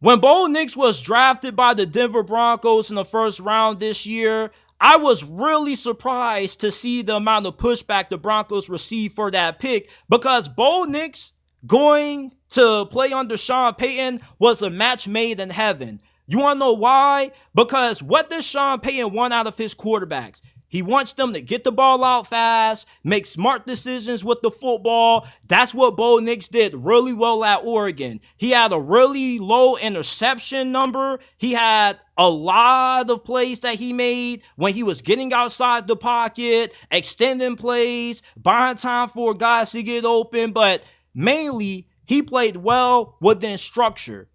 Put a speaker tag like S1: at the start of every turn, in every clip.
S1: When Bo Nix was drafted by the Denver Broncos in the first round this year, I was really surprised to see the amount of pushback the Broncos received for that pick, because Bo Nix going to play under Sean Payton was a match made in heaven. You want to know why? Because what does Sean Payton want out of his quarterbacks? He wants them to get the ball out fast, make smart decisions with the football. That's what Bo Nix did really well at Oregon. He had a really low interception number. He had a lot of plays that he made when he was getting outside the pocket, extending plays, buying time for guys to get open. But mainly, he played well within structure.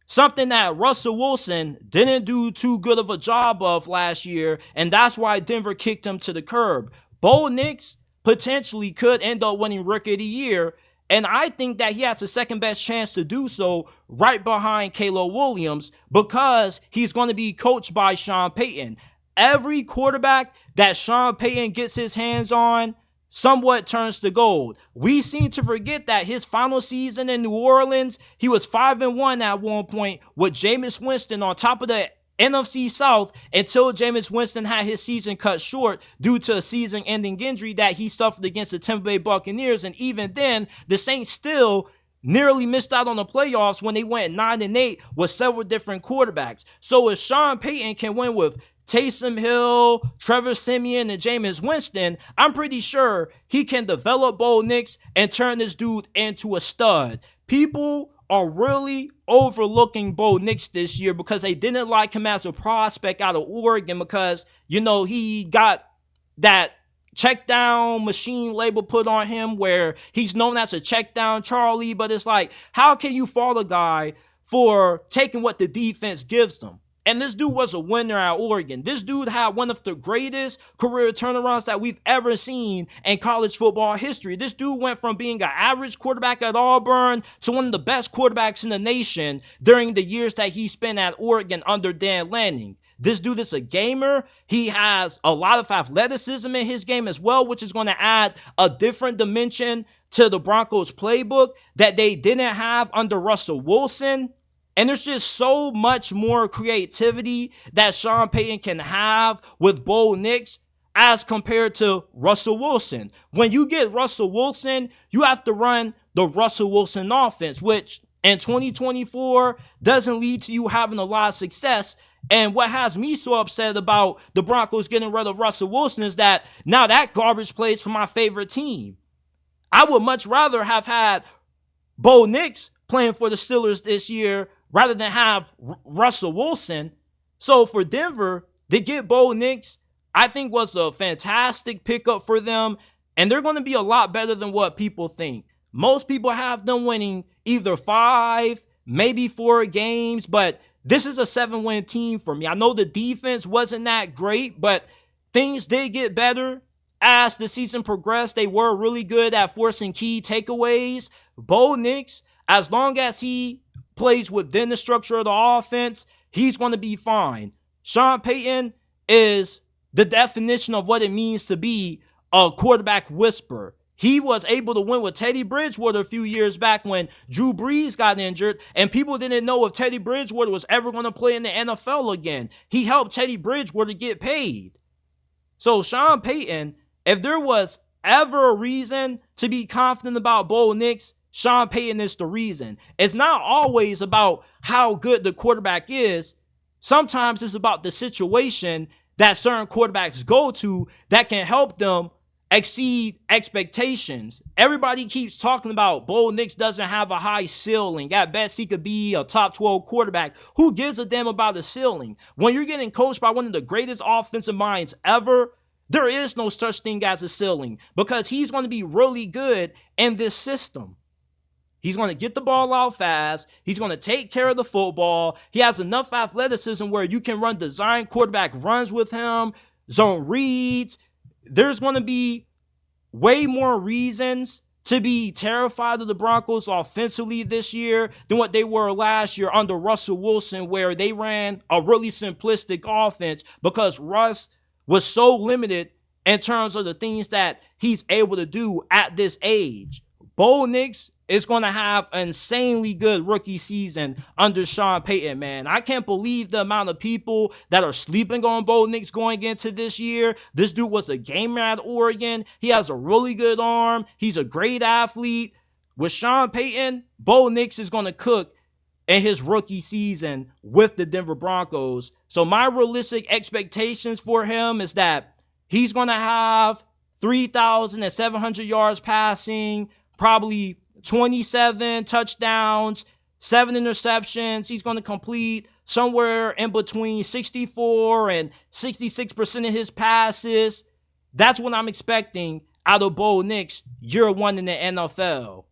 S1: Something that Russell Wilson didn't do too good of a job of last year, and that's why Denver kicked him to the curb. Bo Nix potentially could end up winning Rookie of the Year, and I think that he has the second best chance to do so, right behind Caleb Williams, because he's going to be coached by Sean Payton. Every quarterback that Sean Payton gets his hands on somewhat turns to gold. We seem to forget that his final season in New Orleans, he was 5-1 at one point with Jameis Winston on top of the NFC South, until Jameis Winston had his season cut short due to a season-ending injury that he suffered against the Tampa Bay Buccaneers. And even then, the Saints still nearly missed out on the playoffs when they went 9-8 with several different quarterbacks. So if Sean Payton can win with Taysom Hill, Trevor Siemian, and Jameis Winston, I'm pretty sure he can develop Bo Nix and turn this dude into a stud. People are really overlooking Bo Nix this year because they didn't like him as a prospect out of Oregon, because, you know, he got that check down machine label put on him where he's known as a check down Charlie. But it's like, how can you fault a guy for taking what the defense gives them? And this dude was a winner at Oregon. This dude had one of the greatest career turnarounds that we've ever seen in college football history. This dude went from being an average quarterback at Auburn to one of the best quarterbacks in the nation during the years that he spent at Oregon under Dan Lanning. This dude is a gamer. He has a lot of athleticism in his game as well, which is going to add a different dimension to the Broncos playbook that they didn't have under Russell Wilson. And there's just so much more creativity that Sean Payton can have with Bo Nix as compared to Russell Wilson. When you get Russell Wilson, you have to run the Russell Wilson offense, which in 2024 doesn't lead to you having a lot of success. And what has me so upset about the Broncos getting rid of Russell Wilson is that now that garbage plays for my favorite team. I would much rather have had Bo Nix playing for the Steelers this year rather than have Russell Wilson. So for Denver, to get Bo Nix, I think was a fantastic pickup for them. And they're going to be a lot better than what people think. Most people have them winning either 5, maybe 4 games. But this is a 7-win team for me. I know the defense wasn't that great, but things did get better as the season progressed. They were really good at forcing key takeaways. Bo Nix, as long as he plays within the structure of the offense, he's going to be fine. Sean Payton is the definition of what it means to be a quarterback whisperer. He was able to win with Teddy Bridgewater a few years back when Drew Brees got injured, and people didn't know if Teddy Bridgewater was ever going to play in the NFL again. He helped Teddy Bridgewater get paid. So Sean Payton, if there was ever a reason to be confident about Bo Nix, Sean Payton is the reason. It's not always about how good the quarterback is. Sometimes it's about the situation that certain quarterbacks go to that can help them exceed expectations. Everybody keeps talking about Bo Nix doesn't have a high ceiling. At best, he could be a top 12 quarterback. Who gives a damn about the ceiling? When you're getting coached by one of the greatest offensive minds ever, there is no such thing as a ceiling, because he's going to be really good in this system. He's going to get the ball out fast. He's going to take care of the football. He has enough athleticism where you can run design quarterback runs with him, zone reads. There's going to be way more reasons to be terrified of the Broncos offensively this year than what they were last year under Russell Wilson, where they ran a really simplistic offense because Russ was so limited in terms of the things that he's able to do at this age. Bo Nix is going to have an insanely good rookie season under Sean Payton, man. I can't believe the amount of people that are sleeping on Bo Nix going into this year. This dude was a gamer at Oregon. He has a really good arm. He's a great athlete. With Sean Payton, Bo Nix is going to cook in his rookie season with the Denver Broncos. So my realistic expectations for him is that he's going to have 3,700 yards passing, probably 27 touchdowns, 7 interceptions. He's going to complete somewhere in between 64 and 66% of his passes. That's what I'm expecting out of Bo Nix year one in the NFL.